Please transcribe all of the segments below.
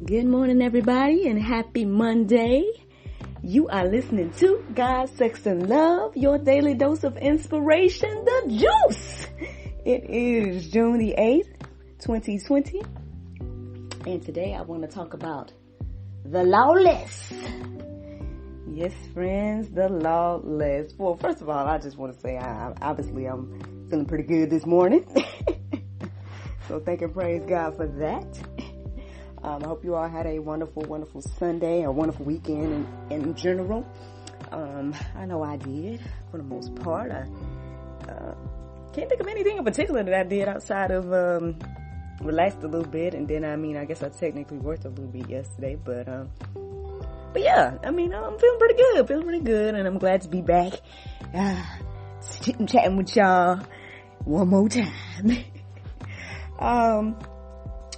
Good morning, everybody, and happy Monday. You are listening to God, Sex, and Love, your daily dose of inspiration, the juice. It is June the 8th, 2020, and today I want to talk about the lawless. Yes, friends, the lawless. Well, first of all, I just want to say, I'm feeling pretty good this morning. So thank and praise God for that. I hope you all had a wonderful, wonderful Sunday, a wonderful weekend in general. I know I did, for the most part. I can't think of anything in particular that I did outside of relaxed a little bit. And then, I guess I technically worked a little bit yesterday. But yeah, I'm feeling pretty good. And I'm glad to be back, chatting with y'all one more time.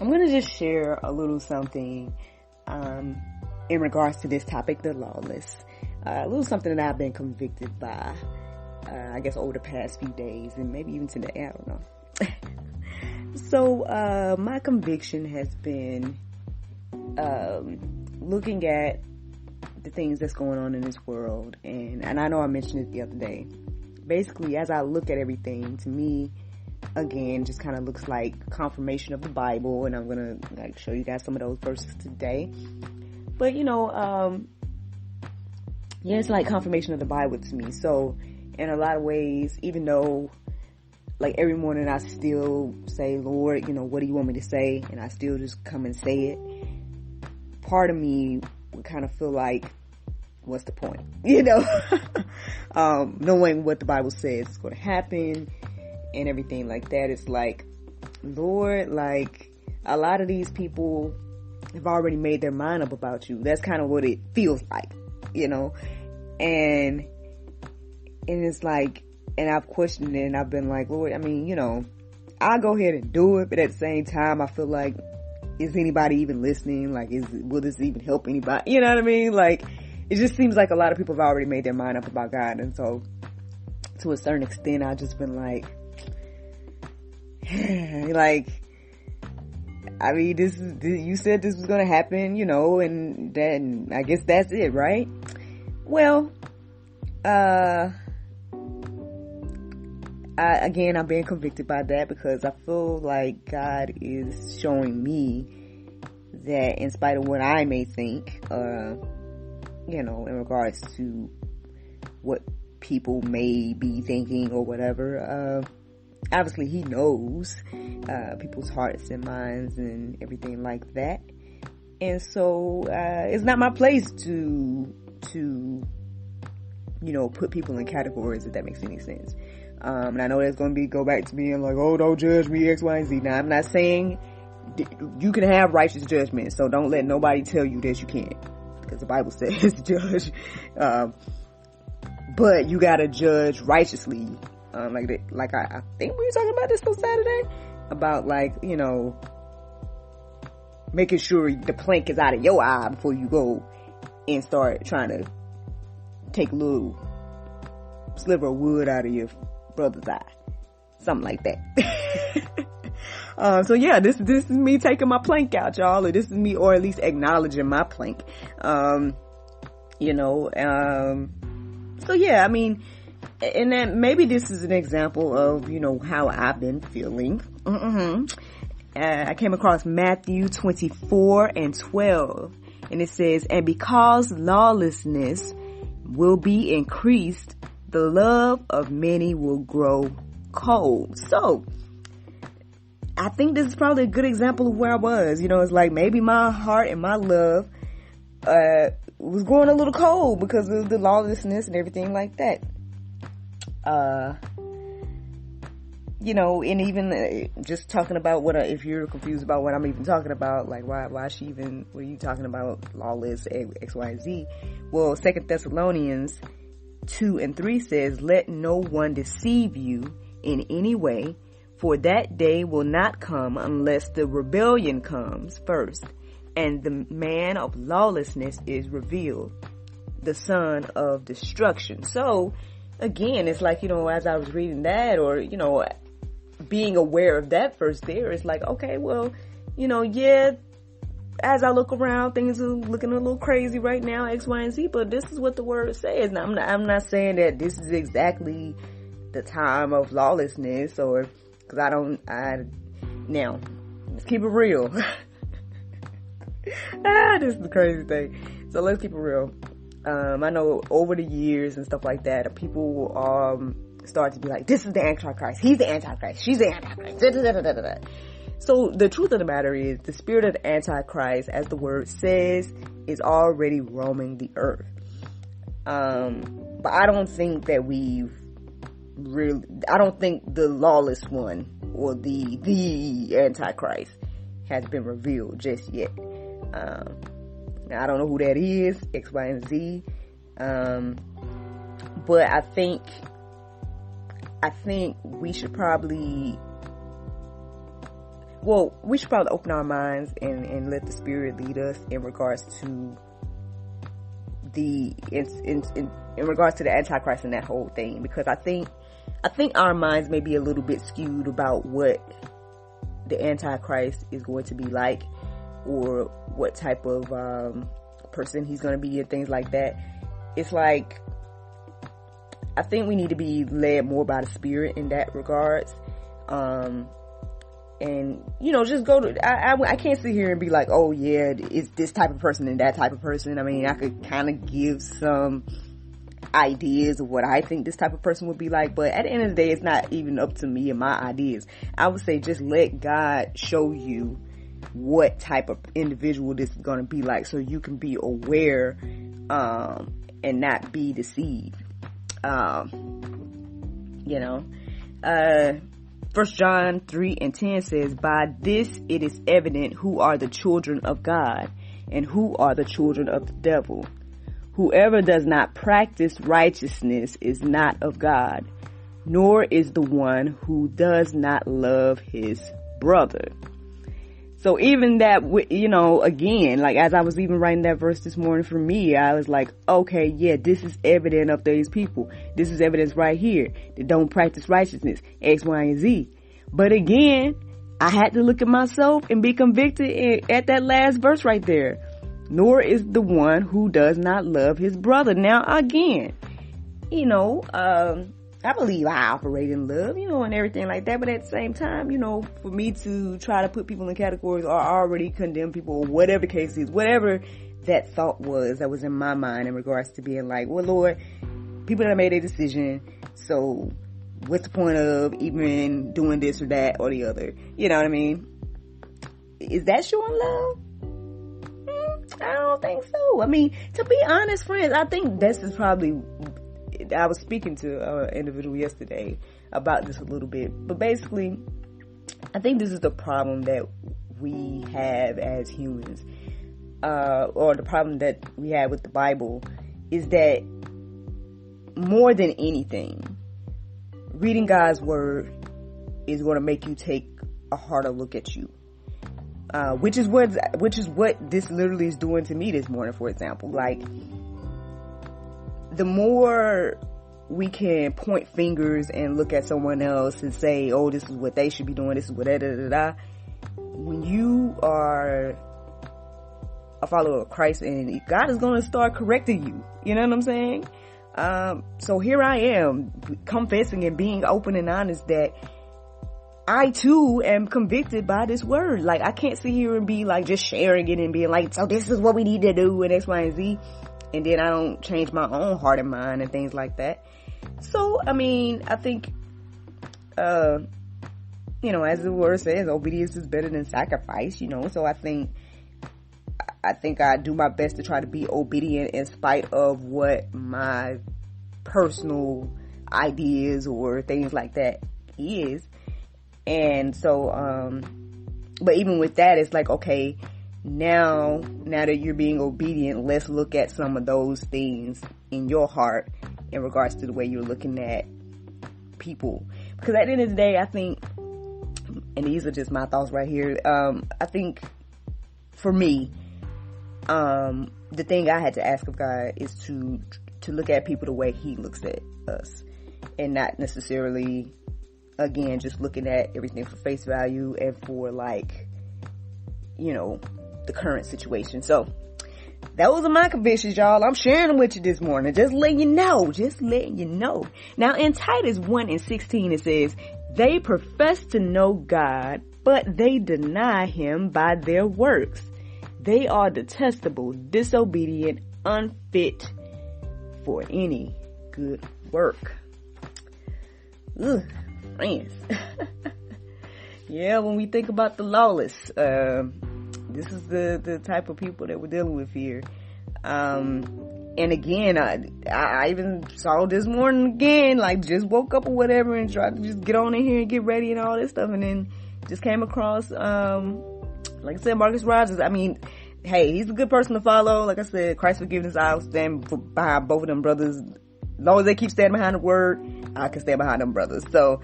I'm going to just share a little something in regards to this topic, the lawless. A little something that I've been convicted by, I guess, over the past few days and maybe even today. I don't know. So, my conviction has been looking at the things that's going on in this world. And I know I mentioned it the other day. Basically, as I look at everything, to me, again, just kind of looks like confirmation of the Bible, and I'm gonna show you guys some of those verses today. But it's like confirmation of the Bible to me. So in a lot of ways, even though every morning I still say, Lord, what do you want me to say? And I still just come and say it. Part of me would kind of feel like, what's the point? Knowing what the Bible says is going to happen and everything like that. It's like, Lord, a lot of these people have already made their mind up about you. That's kind of what it feels like, and it's like, and I've questioned it and I've been like, Lord, I'll go ahead and do it, but at the same time, I feel like, is anybody even listening? Will this even help anybody? You know what I mean? It just seems like a lot of people have already made their mind up about God. And so to a certain extent, I've just been you said this was going to happen, and then I guess that's it, right? Well, I'm being convicted by that because I feel like God is showing me that in spite of what I may think, in regards to what people may be thinking or whatever, obviously he knows people's hearts and minds and everything like that. And so it's not my place to put people in categories, if that makes any sense. And I know that's going to go back to being like, oh, don't judge me, X, Y, and Z. Now, I'm not saying you can have righteous judgment, so don't let nobody tell you that you can't, because the Bible says judge. But you got to judge righteously. I think we were talking about this on Saturday, about making sure the plank is out of your eye before you go and start trying to take a little sliver of wood out of your brother's eye, something like that. So yeah, this is me taking my plank out, y'all, or this is me, or at least acknowledging my plank. So yeah, and then maybe this is an example of, how I've been feeling. I came across Matthew 24:12, and it says, and because lawlessness will be increased, the love of many will grow cold. So, I think this is probably a good example of where I was. It's like maybe my heart and my love, was growing a little cold because of the lawlessness and everything like that. And even just talking about if you're confused about what I'm even talking about, why what are you talking about lawless, X, Y, and Z? Well, 2 Thessalonians 2:3 says, let no one deceive you in any way, for that day will not come unless the rebellion comes first, and the man of lawlessness is revealed, the son of destruction. So, again, it's like, as I was reading that, or, being aware of that verse there, it's like, okay, well, yeah, as I look around, things are looking a little crazy right now, X, Y, and Z, but this is what the word says. Now, I'm not saying that this is exactly the time of lawlessness, or, cause now, let's keep it real. This is the crazy thing. So let's keep it real. I know over the years and stuff like that, people, start to be like, this is the Antichrist, he's the Antichrist, she's the Antichrist, da, da, da, da, da, da. So the truth of the matter is, the spirit of the Antichrist, as the word says, is already roaming the earth. But I don't think that I don't think the lawless one, or the Antichrist, has been revealed just yet. I don't know who that is, X, Y, and Z. But I think we should probably open our minds and let the Spirit lead us in regards to in regards to the Antichrist and that whole thing, because I think our minds may be a little bit skewed about what the Antichrist is going to be like, or what type of person he's going to be, and things like that. It's like, I think we need to be led more by the Spirit in that regards. And, just go to, I can't sit here and be like, oh yeah, it's this type of person and that type of person. I mean, I could kind of give some ideas of what I think this type of person would be like, but at the end of the day, it's not even up to me and my ideas. I would say just let God show you what type of individual this is going to be like, so you can be aware, and not be deceived. 1 John 3:10 says, by this it is evident who are the children of God and who are the children of the devil. Whoever does not practice righteousness is not of God, nor is the one who does not love his brother. So even that, again, like as I was even writing that verse this morning, for me, I was like, okay, yeah, this is evident of these people. This is evidence right here. They don't practice righteousness, X, Y, and Z. But again, I had to look at myself and be convicted at that last verse right there. Nor is the one who does not love his brother. Now, again, I believe I operate in love, and everything like that. But at the same time, for me to try to put people in categories or already condemn people, or whatever the case is, whatever that thought was that was in my mind in regards to being like, well, Lord, people that made a decision, so what's the point of even doing this or that or the other? You know what I mean? Is that showing love? I don't think so. I mean, to be honest, friends, I think this is probably, I was speaking to an individual yesterday about this a little bit, but basically, I think this is the problem that we have as humans, or the problem that we have with the Bible, is that more than anything, reading God's word is going to make you take a harder look at you. Which is what this literally is doing to me this morning, for example. Like, the more we can point fingers and look at someone else and say, oh, this is what they should be doing, this is what when you are a follower of Christ, and God is going to start correcting you, you know what I'm saying? So here I am confessing and being open and honest that I too am convicted by this word. Like, I can't sit here and be like just sharing it and being like, so this is what we need to do and X, Y, and Z, and then I don't change my own heart and mind and things like that. So, I mean, I think, as the word says, obedience is better than sacrifice, so I think I do my best to try to be obedient in spite of what my personal ideas or things like that is. And so, but even with that, it's like, okay, now that you're being obedient, let's look at some of those things in your heart in regards to the way you're looking at people. Because at the end of the day, I think, and these are just my thoughts right here, I think for me, the thing I had to ask of God is to look at people the way he looks at us, and not necessarily, again, just looking at everything for face value and for, like, the current situation. So those are my convictions, y'all. I'm sharing them with you this morning. Just letting you know. Now in Titus 1:16, it says, they profess to know God, but they deny him by their works. They are detestable, disobedient, unfit for any good work. Ugh, friends. Yeah, when we think about the lawless, this is the type of people that we're dealing with here. And again, I even saw this morning again, like just woke up or whatever and tried to just get on in here and get ready and all this stuff. And then just came across, like I said, Marcus Rogers. I mean, hey, he's a good person to follow. Like I said, Christ's forgiveness, I'll stand behind both of them brothers. As long as they keep standing behind the word, I can stand behind them brothers. So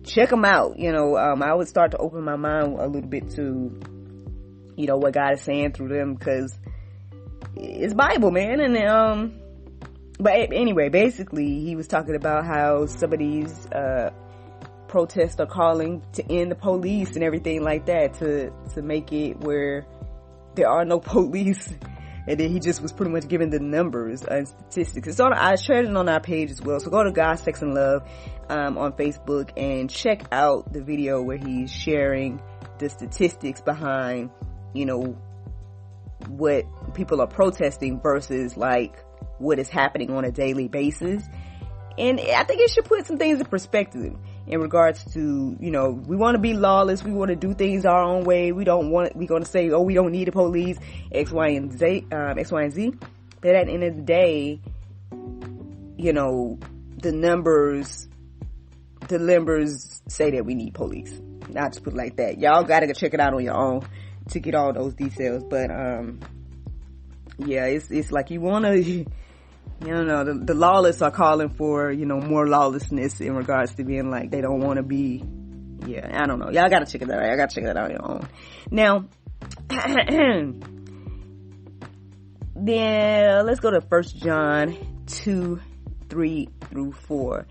check them out. You know, I would start to open my mind a little bit to, you know, what God is saying through them, because it's Bible, man. And but anyway, basically he was talking about how some of these protests are calling to end the police and everything like that, to make it where there are no police. And then he just was pretty much giving the numbers and statistics. So I shared it on our page as well. So go to God, Sex, and Love on Facebook and check out the video where he's sharing the statistics behind, you know, what people are protesting versus like what is happening on a daily basis. And I think it should put some things in perspective in regards to, you know, we want to be lawless. We want to do things our own way. We're going to say, oh, we don't need the police, X, Y, and Z. But at the end of the day, you know, the numbers say that we need police. Not to put it like that. Y'all got to go check it out on your own to get all those details. But, yeah, it's like you want to, you know, the lawless are calling for, you know, more lawlessness in regards to being like, they don't want to be, yeah, I don't know. Y'all gotta check it out. Y'all gotta check it out on your own. Now, then let's go to 1 John 2:3-4.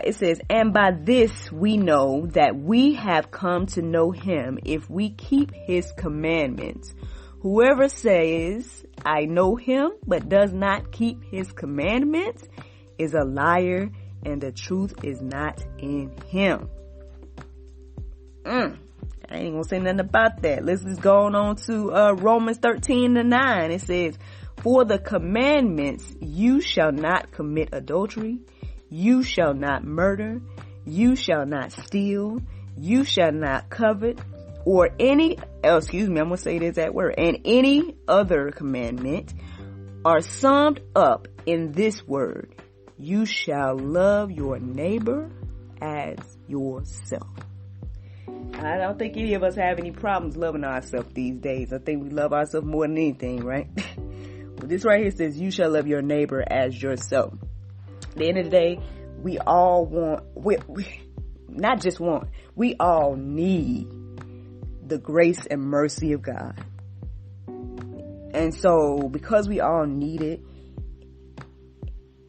It says, and by this we know that we have come to know him if we keep his commandments. Whoever says, I know him, but does not keep his commandments is a liar, and the truth is not in him. I ain't gonna say nothing about that. Let's just go on to Romans 13:9. It says, for the commandments, you shall not commit adultery, you shall not murder, you shall not steal, you shall not covet, or any other commandment are summed up in this word: you shall love your neighbor as yourself. I don't think any of us have any problems loving ourselves these days. I think we love ourselves more than anything, right? Well, this right here says, you shall love your neighbor as yourself. At the end of the day, we all not just want, we all need the grace and mercy of God. And so because we all need it,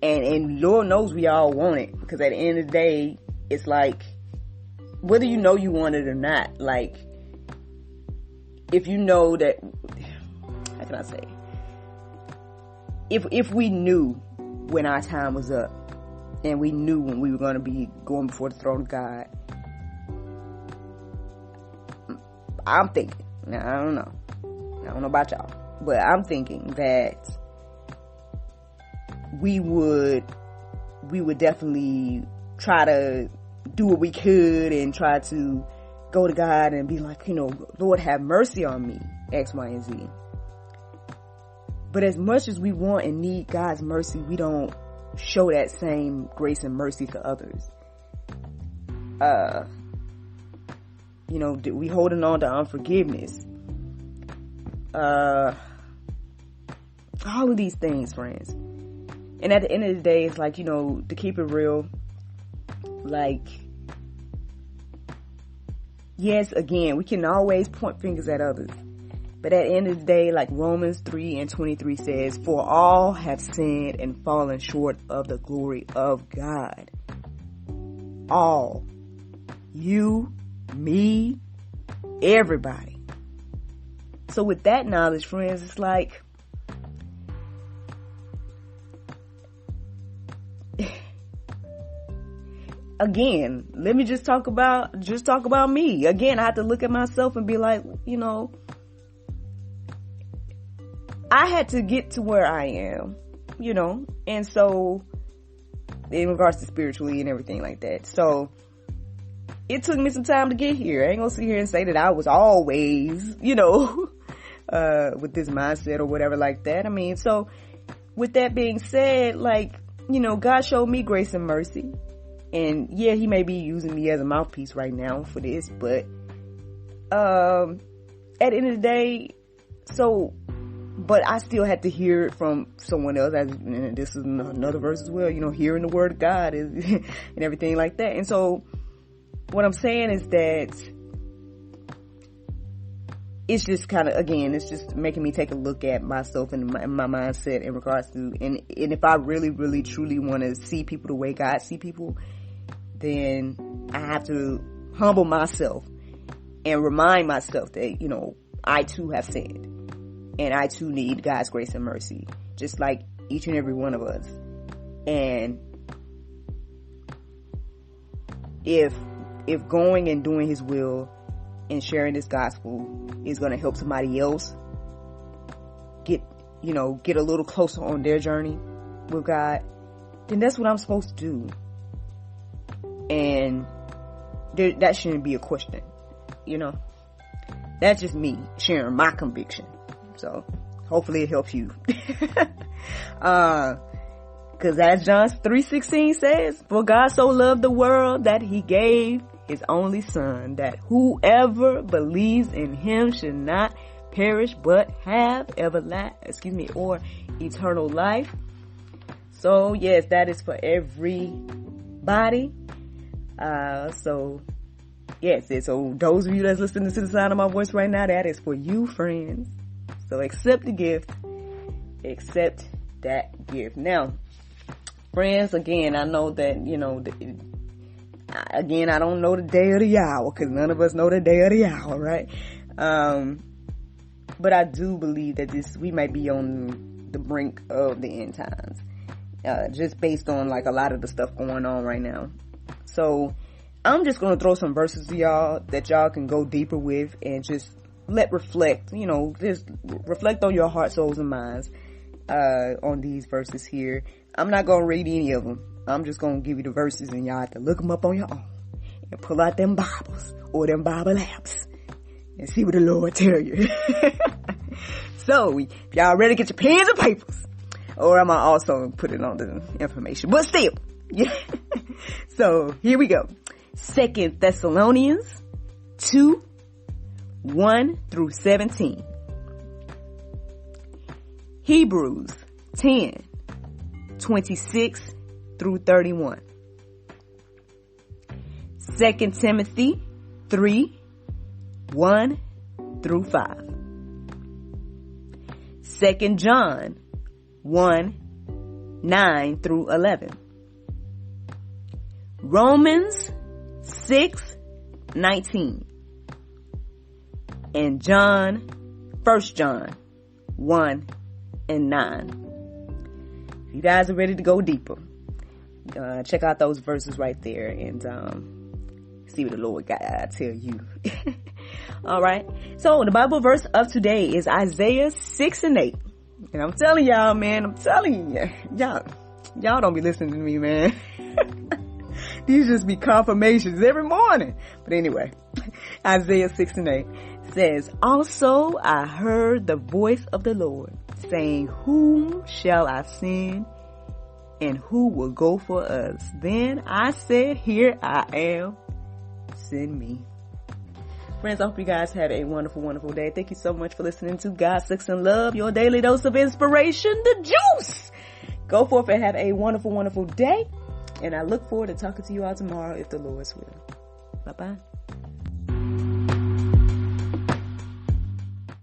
and Lord knows we all want it, because at the end of the day, it's like, whether you know you want it or not, like, if you know that, how can I say, if we knew when our time was up, and we knew when we were going to be going before the throne of God, I'm thinking, now I don't know about y'all, but I'm thinking that we would definitely try to do what we could and try to go to God and be like, you know, Lord, have mercy on me, X, Y, and Z. But as much as we want and need God's mercy, we don't show that same grace and mercy to others. You know, we holding on to unforgiveness. All of these things, friends. And at the end of the day, it's like, you know, to keep it real, like, yes, again, we can always point fingers at others. But at the end of the day, like Romans 3:23 says, for all have sinned and fallen short of the glory of God. All. You, me, everybody. So with that knowledge, friends, it's like, again, let me just talk about me. Again, I have to look at myself and be like, I had to get to where I am, and so in regards to spiritually and everything like that. So it took me some time to get here. I ain't gonna sit here and say that I was always, with this mindset or whatever like that. I mean, so with that being said, like, God showed me grace and mercy. And yeah, he may be using me as a mouthpiece right now for this, but at the end of the day, but I still had to hear it from someone else, and this is another verse as well, hearing the word of God is, and everything like that. And so what I'm saying is that it's just kind of, again, it's just making me take a look at myself and my mindset in regards to, and if I really, really, truly want to see people the way God see people, then I have to humble myself and remind myself that, I too have sinned. And I too need God's grace and mercy, just like each and every one of us. And if going and doing his will and sharing this gospel is going to help somebody else get a little closer on their journey with God, then that's what I'm supposed to do. And that shouldn't be a question, That's just me sharing my conviction. So hopefully it helps you. Cause as John 3:16 says, for God so loved the world that he gave his only son, that whoever believes in him should not perish but have eternal life. So yes, that is for everybody. So yes, so those of you that's listening to the sound of my voice right now, that is for you, friends. So accept the gift. Accept that gift. Now, friends, again, I know that, again, I don't know the day or the hour, because none of us know the day or the hour, right? But I do believe that we might be on the brink of the end times, just based on like a lot of the stuff going on right now. So I'm just going to throw some verses to y'all that y'all can go deeper with and just reflect, just reflect on your heart, souls, and minds, on these verses here. I'm not going to read any of them. I'm just going to give you the verses and y'all have to look them up on your own and pull out them Bibles or them Bible apps and see what the Lord tell you. So, if y'all ready, get your pens and papers, or I'm going to also put it on the information, but still, yeah. So, here we go. 2 Thessalonians 2:1-17. Hebrews 10:26-31. 2 Timothy 3:1-5. 2 John 1:9-11. Romans 6:19. And 1 John 1:9. If you guys are ready to go deeper, check out those verses right there and see what the Lord God tell you. All right. So the Bible verse of today is Isaiah 6:8. And I'm telling y'all, man, y'all don't be listening to me, man. These just be confirmations every morning. But anyway, Isaiah 6:8 says, also I heard the voice of the Lord saying, whom shall I send, and who will go for us? Then I said, here I am, send me. Friends, I hope you guys have a wonderful, wonderful day. Thank you so much for listening to God, Sex, and Love, your daily dose of inspiration, the juice. Go forth and have a wonderful, wonderful day. And I look forward to talking to you all tomorrow if the Lord's will. Bye-bye.